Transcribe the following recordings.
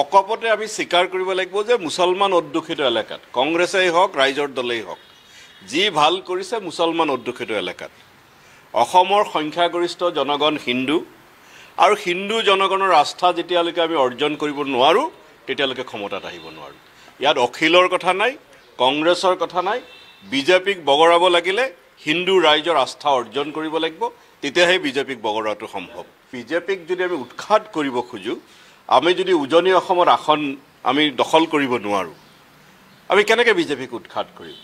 অকপতে আমি স্বীকাৰ কৰিব লাগিব যে মুছলমান অধ্যুষিত এলেকাত কংগ্ৰেছেই হওক ৰাইজৰ দলেই হওক যি ভাল কৰিছে মুছলমান অধ্যুষিত এলেকাত অসমৰ সংখ্যাগৰিষ্ঠ জনগণ হিন্দু আৰু হিন্দু জনগণৰ আস্থা যেতিয়ালৈকে আমি অৰ্জন কৰিব নোৱাৰোঁ তেতিয়ালৈকে ক্ষমতাত আহিব নোৱাৰোঁ। ইয়াত অখিলৰ কথা নাই, কংগ্ৰেছৰ কথা নাই। বিজেপিক বগৰাব লাগিলে হিন্দু ৰাইজৰ আস্থা অৰ্জন কৰিব লাগিব, তেতিয়াহে বিজেপিক বগৰাটো সম্ভৱ। বিজেপিক যদি আমি উৎখাত কৰিব খোজোঁ, আমি যদি উজনি অসমৰ আসন আমি দখল কৰিব নোৱাৰোঁ, আমি কেনেকৈ বিজেপিক উৎখাত কৰিম?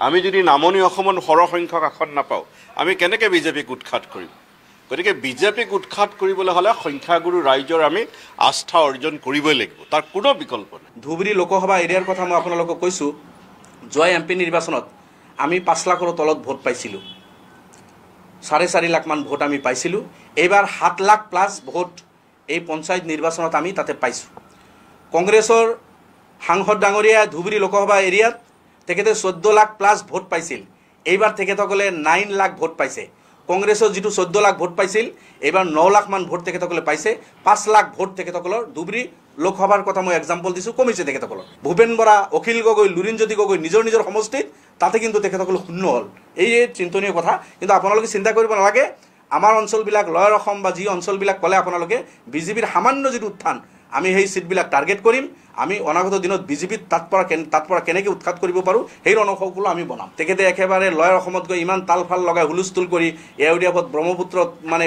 আমি যদি নামনি অসমত সৰহসংখ্যক আসন নাপাওঁ, আমি কেনেকৈ বিজেপিক উৎখাত কৰিম? গতিকে বিজেপিক উৎখাত কৰিবলৈ হ'লে সংখ্যাগুৰু ৰাইজৰ আমি আস্থা অৰ্জন কৰিবই লাগিব, তাৰ কোনো বিকল্প নাই। ধুবুৰী লোকসভা এৰিয়াৰ কথা মই আপোনালোকক কৈছোঁ। যোৱা MP নিৰ্বাচনত আমি 5 লাখৰ তলত ভোট পাইছিলোঁ, 4.5 লাখমান ভোট আমি পাইছিলোঁ। এইবাৰ 7 লাখ প্লাছ ভোট এই পঞ্চায়ত নিৰ্বাচনত আমি তাতে পাইছোঁ। কংগ্ৰেছৰ সাংসদ ডাঙৰীয়া ধুবুৰী লোকসভা এৰিয়াত তেখেতে 14 লাখ প্লাছ ভোট পাইছিল, এইবাৰ তেখেতসকলে 9 লাখ ভোট পাইছে। কংগ্ৰেছৰ যিটো 14 লাখ ভোট পাইছিল, এইবাৰ 9 লাখমান ভোট তেখেতসকলে পাইছে। 5 লাখ ভোট তেখেতসকলৰ ধুবুৰী লোকসভাৰ কথা মই এক্সাম্পল দিছোঁ, কমিছে তেখেতসকলৰ। ভূপেন বৰা, অখিল গগৈ, লুৰিণজ্যোতি গগৈ নিজৰ নিজৰ সমষ্টিত তাতে কিন্তু তেখেতসকল শূন্য হ'ল। এই চিন্তনীয় কথা। কিন্তু আপোনালোকে চিন্তা কৰিব নালাগে, আমাৰ অঞ্চলবিলাক লয়াৰ অসম বা যি অঞ্চলবিলাক ক'লে আপোনালোকে বিজেপিৰ সামান্য যিটো উত্থান, আমি সেই চিটবিলাক টাৰ্গেট কৰিম। আমি অনাগত দিনত বিজেপিত তাত পৰা কেনেকৈ উৎখাত কৰিব পাৰোঁ সেই ৰণকৌশলো আমি বনাম। তেখেতে একেবাৰে লয়াৰ অসমত গৈ ইমান তালফাল লগাই হুলস্থুল কৰি এওঁদিয়াপত ব্ৰহ্মপুত্ৰত মানে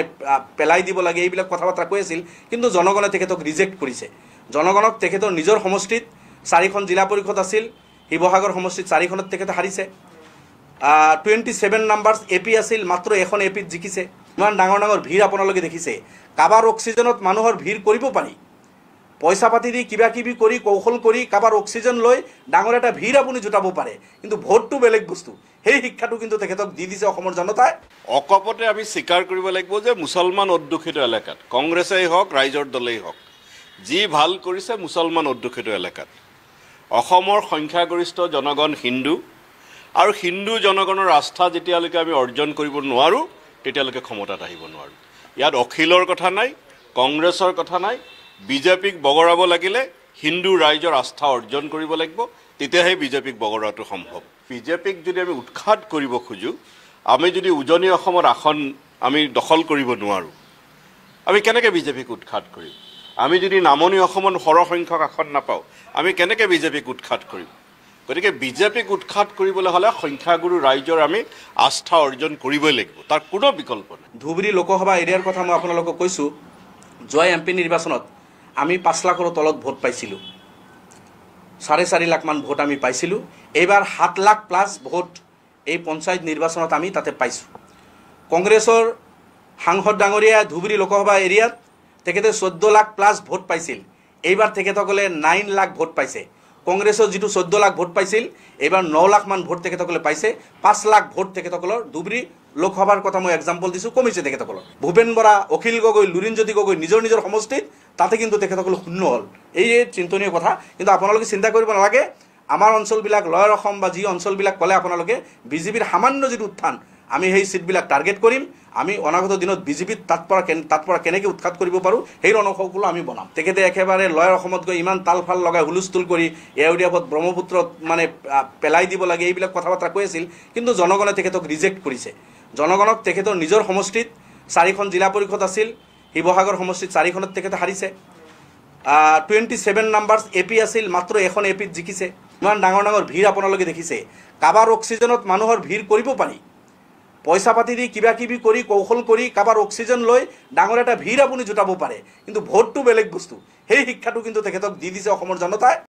পেলাই দিব লাগে এইবিলাক কথা বাৰ্তা কৈ আছিল, কিন্তু জনগণে তেখেতক ৰিজেক্ট কৰিছে। জনগণক তেখেতৰ নিজৰ সমষ্টিত 4খন জিলা পৰিষদ আছিল, শিৱসাগৰ সমষ্টিত 4খনত তেখেতে হাৰিছে। 27 নাম্বাৰ AP আছিল, মাত্ৰ এখন APত জিকিছে। ইমান ডাঙৰ ডাঙৰ ভিৰ আপোনালোকে দেখিছে। কাবাৰ অক্সিজেনত মানুহৰ ভিৰ কৰিব পাৰি, পইচা পাতি দি কিবা কিবি কৰি কৌশল কৰি কাবাৰ অক্সিজেন লৈ ডাঙৰ এটা ভিৰ আপুনি জোটাব পাৰে, কিন্তু ভোটটো বেলেগ বস্তু। সেই শিক্ষাটো কিন্তু তেখেতক দি দিছে অসমৰ জনতাই। অকপতে আমি স্বীকাৰ কৰিব লাগিব যে মুছলমান অধ্যুষিত এলেকাত কংগ্ৰেছেই হওক ৰাইজৰ দলেই হওক যি ভাল কৰিছে মুছলমান অধ্যুষিত এলেকাত অসমৰ সংখ্যাগৰিষ্ঠ জনগণ হিন্দু আৰু হিন্দু জনগণৰ আস্থা যেতিয়ালৈকে আমি অৰ্জন কৰিব নোৱাৰোঁ তেতিয়ালৈকে ক্ষমতাত আহিব নোৱাৰোঁ। ইয়াত অখিলৰ কথা নাই, কংগ্ৰেছৰ কথা নাই। বিজেপিক বগৰাব লাগিলে হিন্দু ৰাইজৰ আস্থা অৰ্জন কৰিব লাগিব, তেতিয়াহে বিজেপিক বগৰোৱাটো সম্ভৱ। বিজেপিক যদি আমি উৎখাত কৰিব খোজোঁ, আমি যদি উজনি অসমৰ আসন আমি দখল কৰিব নোৱাৰোঁ, আমি কেনেকৈ বিজেপিক উৎখাত কৰিম? আমি যদি নামনি অসমত সৰহসংখ্যক আসন নাপাওঁ, আমি কেনেকৈ বিজেপিক উৎখাত কৰিম? গতিকে বিজেপিক উৎখাত কৰিবলৈ হ'লে সংখ্যাগুৰু ৰাইজৰ আমি আস্থা অৰ্জন কৰিবই লাগিব, তাৰ কোনো বিকল্প নাই। ধুবুৰী লোকসভা এৰিয়াৰ কথা মই আপোনালোকক কৈছোঁ। যোৱা MP নিৰ্বাচনত আমি 5 লাখৰ তলত ভোট পাইছিলোঁ, 4.5 লাখমান ভোট আমি পাইছিলোঁ। এইবাৰ 7 লাখ প্লাছ ভোট এই পঞ্চায়ত নিৰ্বাচনত আমি তাতে পাইছোঁ। কংগ্ৰেছৰ সাংসদ ডাঙৰীয়া ধুবুৰী লোকসভা এৰিয়াত তেখেতে 14 লাখ প্লাছ ভোট পাইছিল, এইবাৰ তেখেতসকলে 9 লাখ ভোট পাইছে। কংগ্ৰেছৰ যিটো 14 লাখ ভোট পাইছিল, এইবাৰ 9 লাখমান ভোট তেখেতসকলে পাইছে। 5 লাখ ভোট তেখেতসকলৰ ধুবুৰী লোকসভাৰ কথা মই এক্সাম্পল দিছোঁ, কমিছে তেখেতসকলৰ। ভূপেন বৰা, অখিল গগৈ, লুৰিণজ্যোতি গগৈ নিজৰ নিজৰ সমষ্টিত তাতে কিন্তু তেখেতসকল শূন্য হ'ল। এই চিন্তনীয় কথা। কিন্তু আপোনালোকে চিন্তা কৰিব নালাগে, আমাৰ অঞ্চলবিলাক লয়াৰ অসম বা যি অঞ্চলবিলাক ক'লে আপোনালোকে বিজেপিৰ সামান্য যিটো উত্থান, আমি সেই চিটবিলাক টাৰ্গেট কৰিম। আমি অনাগত দিনত বিজেপিত তাত পৰা কেনেকৈ উৎখাত কৰিব পাৰোঁ সেই ৰণকৌশলো আমি বনাম। তেখেতে একেবাৰে লয়াৰ অসমত গৈ ইমান তালফাল লগাই হুলস্থুল কৰি এওঁদিয়াপত ব্ৰহ্মপুত্ৰত মানে পেলাই দিব লাগে এইবিলাক কথা বাৰ্তা কৈ আছিল, কিন্তু জনগণে তেখেতক ৰিজেক্ট কৰিছে। জনগণক তেখেতৰ নিজৰ সমষ্টিত 4খন জিলা পৰিষদ আছিল, শিৱসাগৰ সমষ্টিত 4খনত তেখেতে হাৰিছে। 27 নাম্বাৰ AP আছিল, মাত্ৰ এখন APত জিকিছে। ইমান ডাঙৰ ডাঙৰ ভিৰ আপোনালোকে দেখিছে। কাবাৰ অক্সিজেনত মানুহৰ ভিৰ কৰিব পাৰি, পইচা পাতি দি কিবা কিবি কৰি কৌশল কৰি কাবাৰ অক্সিজেন লৈ ডাঙৰ এটা ভিৰ আপুনি জোটাব পাৰে, কিন্তু ভোটটো বেলেগ বস্তু। সেই শিক্ষাটো কিন্তু তেখেতক দি দিছে অসমৰ জনতাই।